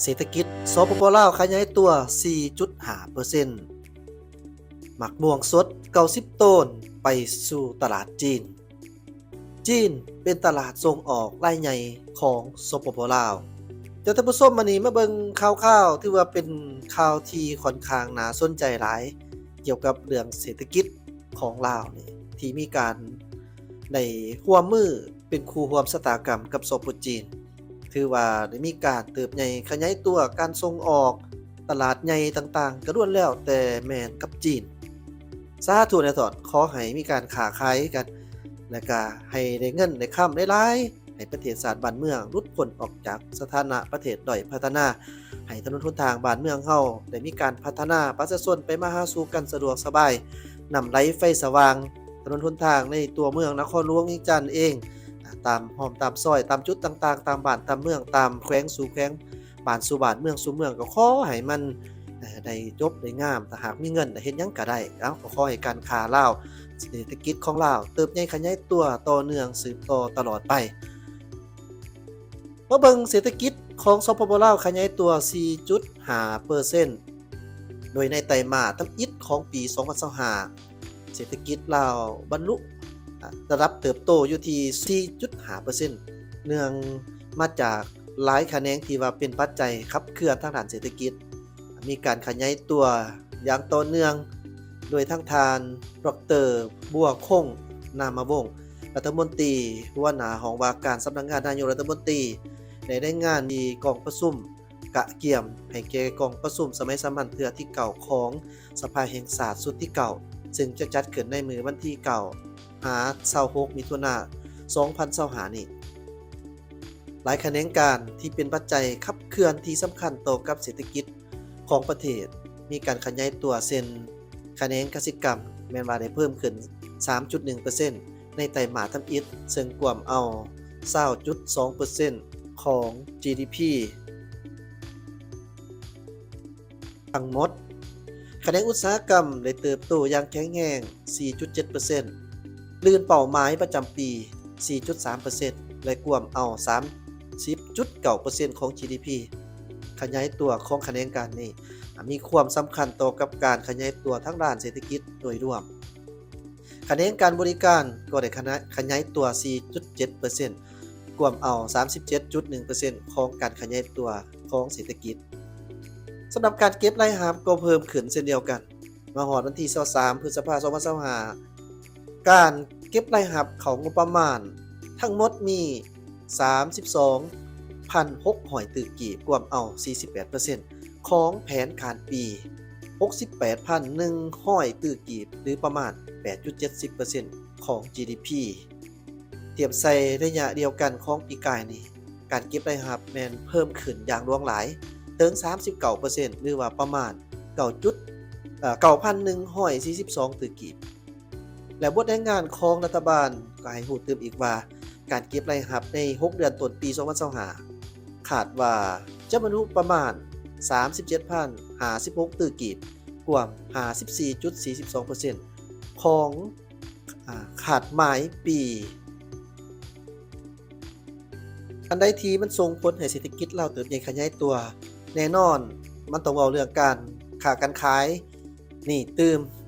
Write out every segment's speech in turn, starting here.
เศรษฐกิจสปป.ลาวขยายตัว 4.5% หมักม่วงสด90ต้นไปสู่ตลาดจีน จีนเป็นตลาดส่งออกรายใหญ่ของสปป.ลาวเดี๋ยวท่านผู้ชมมื้อนี้มาเบิ่งข่าวๆที่ว่าเป็นข่าวที่ค่อนข้างน่าสนใจหลายเกี่ยวกับเรื่องเศรษฐกิจของลาวนี่ที่มีการได้ร่วมมือเป็นคู่ร่วมชะตากรรมกับสปป.จีนถือว่าได้มีการเติบใหญ่ขยายตัวการส่งออกตลาดใหญ่ต่างๆก็ล้วนแล้วแต่แม่นกับจีนสาธุนะตอนขอให้มีการค้าขายกันและก็ให้ได้เงินได้ค้ำได้หลายให้ประเทศชาติบ้านเมืองหลุดพ้นออกจากสถานะประเทศด้อยพัฒนาให้ถนนหนทางบ้านเมืองเฮาได้มีการพัฒนาประชาชนไปมาหาสู่กันสะดวกสบายนำไหลไฟสว่างถนนหนทางในตัวเมืองนครหลวงเวียงจันทน์เองตามหอมตามซอยตามจุดต่างๆตามบ้านตามเมืองตามแขวงสู่แขวงบ้านสู่บ้านเมืองสู่เมืองก็ขอให้มันได้จบได้งามถ้าหากมีเงินได้เฮ็ดหยังก็ได้ก็ขอให้การค้าลาวเศรษฐกิจของลาวเติบใหญ่ขยายตัวต่อเนื่องสืบต่อตลอดไปมาเบิ่งเศรษฐกิจของสปป.ลาวขยายตัว 4.5% โดยในไตรมาสทำอิฐของปี 2025เศรษฐกิจลาวบรรลุระดับเติบโตอยู่ที่ 4.5% เนื่องมาจากหลายแขนงที่ว่าเป็นปัจจัยขับเคลื่อนทางด้านเศรษฐกิจมีการขยายตัวอย่างต่อเนื่องโดยทางทานดร.บัวคงนามวงศ์รัฐมนตรีหัวหน้าของว่าการสำนักงานนายกรัฐมนตรีได้งานที่กองประชุมกะเกี่ยมให้แก่กองประชุมสมัยสามัญเทื่อที่เก่าของสภาแห่งชาติสุดที่เก่าซึ่งจะจัดขึ้นในมื้อวันที่26มิถุนายน 2025นี้หลายแขนงการที่เป็นปัจจัยขับเคลื่อนที่สำคัญต่อกับเศรษฐกิจของประเทศมีการขยายตัวเช่นแขนงกสิกรรมแม้นว่าได้เพิ่มขึ้น 3.1% ในไตรมาสทำอิฐซึ่งกวมเอา 20.2% ของ GDP ทั้งหมดแขนงอุตสาหกรรมได้เติบโตอย่างแข็งแรง 4.7%ลื่นเป้าหมายประจำปี 4.3% และกวมเอา 30.9% ของ GDP ขยายตัวของแขนงการนี้มีความสำคัญต่อกับการขยายตัวทั้งด้านเศรษฐกิจโดยรวมแขนงการบริการก็ได้ขยายตัว 4.7% กวมเอา 37.1% ของการขยายตัวของเศรษฐกิจสำหรับการเก็บรายรับก็เพิ่มขึ้นเช่นเดียวกันมาฮอดวันที่23พฤษภาคม2025การเก็บรายรับเข้างบประมาณทั้งหมดมี 32,600 ตึกกีบกวมเอา 48% ของแผนการปี 68,100 ตึกกีบหรือประมาณ 8.70% ของ GDP เทียบใส่ระยะเดียวกันของปีกายนี้การเก็บรายรับแม่นเพิ่มขึ้นอย่างหลวงหลายถึง 39% หรือว่าประมาณ 9,142 ตึกกีบและบทแรงงานของรัฐบาลก็ให้รู้เติมอีกว่าการเก็บรายรับใน6เดือนต้นปี2025ขาดว่าจะบรรลุประมาณ 37,056 ตึกกีบกว่า 54.42% ของขาดหมายปีอันใดที่มันส่งผลให้เศรษฐกิจลาวเติบใหญ่ขยายตัวแน่นอนมันต้องเว้าเรื่องการค้าการขายนี่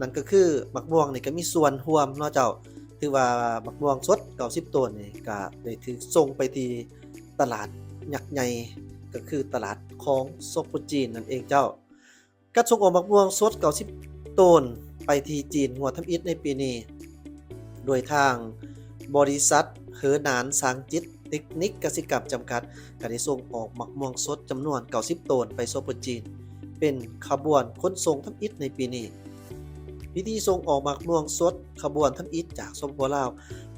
นั่นก็คือบักม่วงนี่ก็มีส่วนร่วมเนาะเจ้าถือว่าบักม่วงสด90ต้นนี่ก็ได้ถูกส่งไปที่ตลาดยักษ์ใหญ่ก็คือตลาดของสปป.จีนนั่นเองเจ้าการส่งออกบักม่วงสด90ต้นไปที่จีนหัวทำอิฐในปีนี้โดยทางบริษัทเหอหนานสางจิตเทคนิคกสิกรรมจำกัดก็ได้ส่งออกบักม่วงสดจำนวน90ต้นไปสปป.จีนเป็นขบวนขนส่งทำอิฐในปีนี้พิธีส่งออกบักม่วงสดขบวนทำอิฐจากสปป.ลาว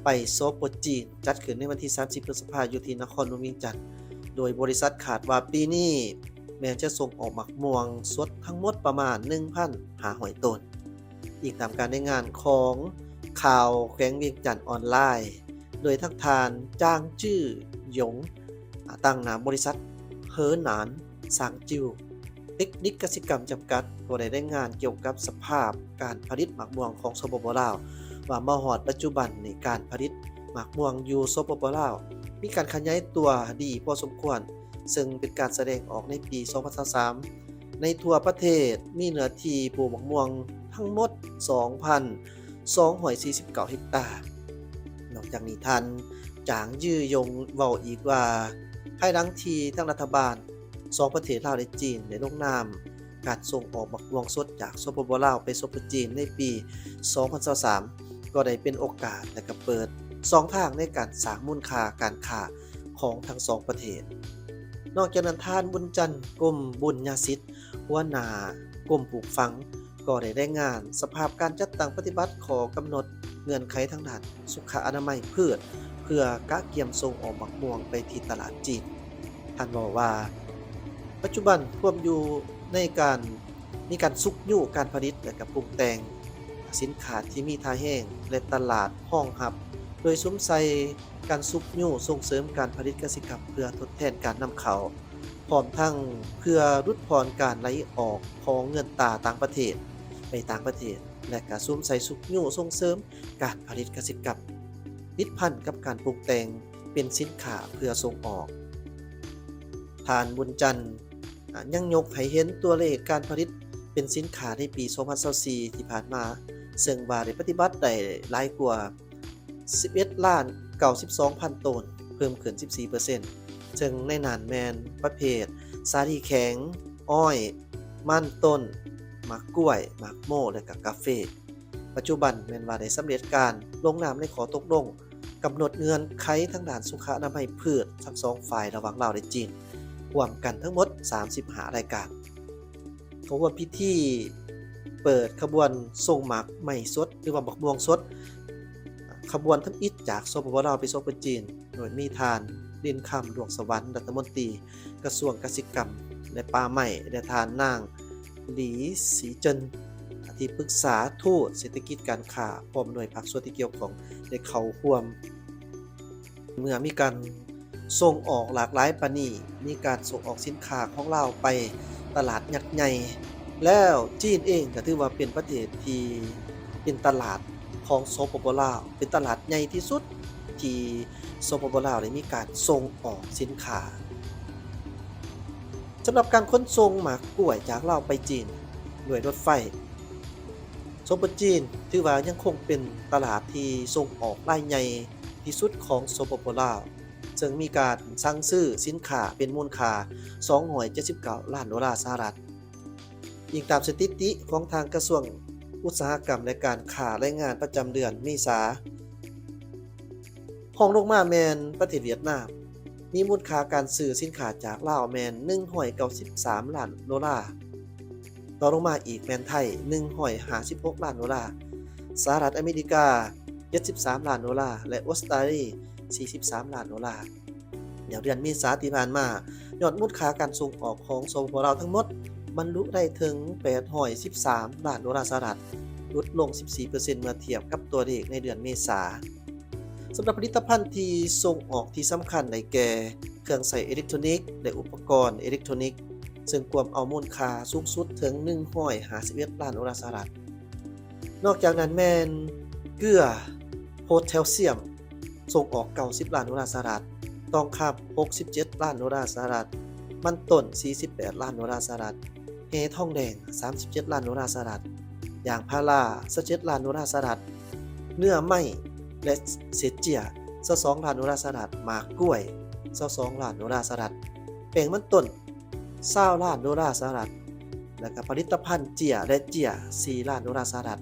ไปสปป.จีนจัดขึ้นในวันที่30พฤษภาคมอยู่ที่นครหลวงเวียงจันทน์โดยบริษัทคาดว่าปีนี้แม้จะส่งออกบักม่วงสดทั้งหมดประมาณ 1,500 ต้นอีกตามการรายงานของข่าวแขวงเวียงจันทน์ออนไลน์โดยทางทานจ้างจื้อหยงตั้งนามบริษัทเหอหนานสางจิ้วเทคนิคกสิกรรมจำกัดก็ได้รายงานเกี่ยวกับสภาพการผลิตหมากม่วงของสปป.ลาวว่ามาฮอดปัจจุบันในการผลิตหมากม่วงอยู่สปป.ลาว มีการขยายตัวดีพอสมควรซึ่งเป็นการแสดงออกในปี 2023 ในทั่วประเทศมีเนื้อที่ปลูกมะม่วงทั้งหมด 2,249 เฮกตาร์นอกจากนี้ท่านจางยื้อยงเว้าอีกว่าภายหลังที่ทั้งรัฐบาล2ประเทศลาวและจีนได้ลงนามการส่งออกมะม่วงสดจากสปป.ลาวไปสู่ประเทศจีนในปี 2023 ก็ได้เป็นโอกาสและก็เปิด2ทางในการสร้างมูลค่าการค้าของทั้ง2ประเทศนอกจากนั้นท่านบุญจันทร์กรมบุญญาสิทธิ์หัวหน้ากรมปลูกฝังก็ได้รายงานสภาพการจัดตั้งปฏิบัติขอกำหนดเงื่อนไขทางด้านสุขอนามัยพืชเพื่อกะเกียมส่งออกมะม่วงไปที่ตลาดจีนท่านบอกว่าปัจจุบันควบอยู่ในการมีการซุกยู่การผลิตและก็ปรุงแต่งสินค้าที่มีท่าแห้งและตลาดห้องรับโดยสวมใส่การซุกยู่ส่งเสริมการผลิตกสิกรรมเพื่อทดแทนการนำเข้าพร้อมทั้งเพื่อลดพรการไหลออกของเงินตราต่างประเทศไปต่างประเทศและก็สวมใส่ซุกยู่ส่งเสริมการผลิตกสิกรรมติดพันกับการปรุงแต่งเป็นสินค้าเพื่อส่งออกท่านบุญจันทร์ยังยกให้เห็นตัวเลขการผลิตเป็นสินค้าในปี 2024 ที่ผ่านมาซึ่งว่าได้ปฏิบัติได้หลายกว่า 11,092,000 ตันเพิ่มขึ้น 14% ซึ่งในนั้นแม่นประเภทสาลีแข็งอ้อยมันต้นหมากกล้วยหมากโม่และก็กาแฟปัจจุบันแม่นว่าได้สำเร็จการลงนามในขอตกลงกำหนดเงื่อนไขทางด้านสุขอนามัยพืชทั้งสองฝ่ายระหว่างลาวและจีนรวมกันทั้งหมด35รายการเขาว่าพิธีเปิดขบวนส่งหมากใหม่สดหรือว่าบักม่วงสดขบวนทำอิฐจากสปป.ลาวไปสู่ประเทศจีนโดยมีทานดินคำหลวงสวรรค์รัฐมนตรีกระทรวงเกษตรกรรมและป่าไม้และทานนางหลีศรีเจินที่ปรึกษาทูตเศรษฐกิจการค้าพร้อมหน่วยภาคส่วนที่เกี่ยวข้องได้เข้าร่วมเมื่อมีการส่งออกหลากหลายปานนี้มีการส่งออกสินค้าของลาวไปตลาดยักษ์ใหญ่แล้วจีนเองก็ถือว่าเป็นประเทศที่เป็นตลาดของสปป.ลาวเป็นตลาดใหญ่ที่สุดที่สปป.ลาวได้มีการส่งออกสินค้าสำหรับการขนส่งหมากกล้วยจากลาวไปจีนด้วยรถไฟสปป.จีนถือว่ายังคงเป็นตลาดที่ส่งออกรายใหญ่ที่สุดของสปป.ลาวซึ่งมีการสั่งซื้อสินค้าเป็นมูลค่า$279 ล้านสหรัฐอิงตามสถิติของทางกระทรวงอุตสาหกรรมและการค้ารายงานประจำเดือนเมษายนห้องลงมาแมนประเทศเวียดนามมีมูลค่าการซื้อสินค้าจากลาวแมน$193 ล้านต่อลงมาอีกแมนไทย$156 ล้านสหรัฐอเมริกา$73 ล้านและออสเตรเลีย$43 ล้านเดี๋ยวเดือนเมษายนที่ผ่านมายอดมูลค่าการส่งออกของสปป.ลาวทั้งหมดบรรลุได้ถึง$813 ล้านสหรัฐลดลง 14% เมื่อเทียบกับตัวเลขในเดือนเมษายนสำหรับผลิตภัณฑ์ที่ส่งออกที่สำคัญได้แก่เครื่องใช้อิเล็กทรอนิกส์และอุปกรณ์อิเล็กทรอนิกส์ซึ่งรวมเอามูลค่าสูงสุดถึง$151 ล้านสหรัฐนอกจากนั้นแม่นเกลือโพแทสเซียมส่งออก$90 ล้านสหรัฐทองคำ$67 ล้านสหรัฐมันต้น$48 ล้านสหรัฐเฮทองแดง$37 ล้านสหรัฐยางพารา$17 ล้านสหรัฐเนื้อไม้และเศษเจีย$22 ล้านสหรัฐหมากกล้วย$22 ล้านสหรัฐแป้งมันต้น$20 ล้านสหรัฐและก็ผลิตภัณฑ์เจียและเจีย$4 ล้านสหรัฐ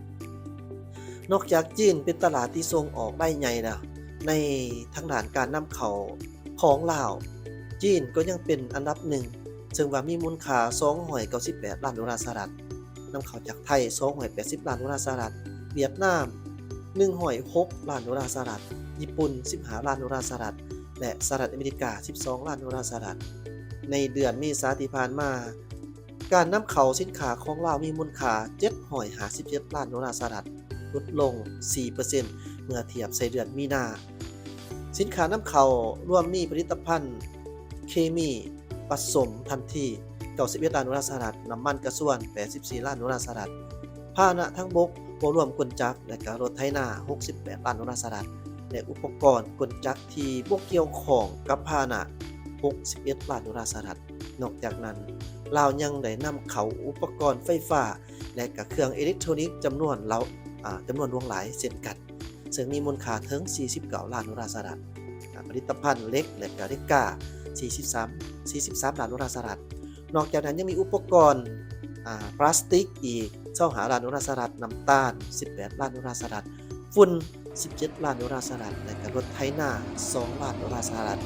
นอกจากจีนเป็นตลาดที่ส่งออกได้ใหญ่แล้วในทางด้านการนำเข้าของลาวจีนก็ยังเป็นอันดับหนึ่งซึ่งว่ามีมูลค่า$298 ล้านสหรัฐนำเข้าจากไทย$280 ล้านสหรัฐเวียดนาม$106 ล้านสหรัฐญี่ปุ่น15 ล้านสหรัฐและสหรัฐอเมริกา12 ล้านสหรัฐในเดือนเมษายนที่ผ่านมาการนำเข้าสินค้าของลาวมีมูลค่า$757 ล้านสหรัฐลดลง 4% เมื่อเทียบใส่เดือนมีนาสินค้านำเข้ารวมมีผลิตภัณฑ์เคมีผสมทันที$91 ล้านสหรัฐน้ำมันกระส่วน$84 ล้านสหรัฐพาหนะทั้งบกบ่รวมคนจักรและก็รถไถนา$68 ล้านสหรัฐ และอุปกรณ์กลจักรที่บ่เกี่ยวข้องกับพาหนะ61 ล้านดอลลาร์สหรัฐนอกจากนั้นลาวยังได้นำเข้าอุปกรณ์ไฟฟ้าและก็เครื่องอิเล็กทรอนิกส์จำนวนหลวงหลายเช่นกันซึ่งมีมูลค่าถึง49 ล้านดอลลาร์สหรัฐผลิตภัณฑ์เหล็กและก็เหล็กกล้า43 ล้านดอลลาร์สหรัฐนอกจากนั้นยังมีอุปกรณ์พลาสติกอีก25 ล้านดอลลาร์สหรัฐน้ำตาล18 ล้านดอลลาร์สหรัฐฝุ่น17 ล้านดอลลาร์สหรัฐและก็รถไถนา2 ล้านดอลลาร์สหรัฐ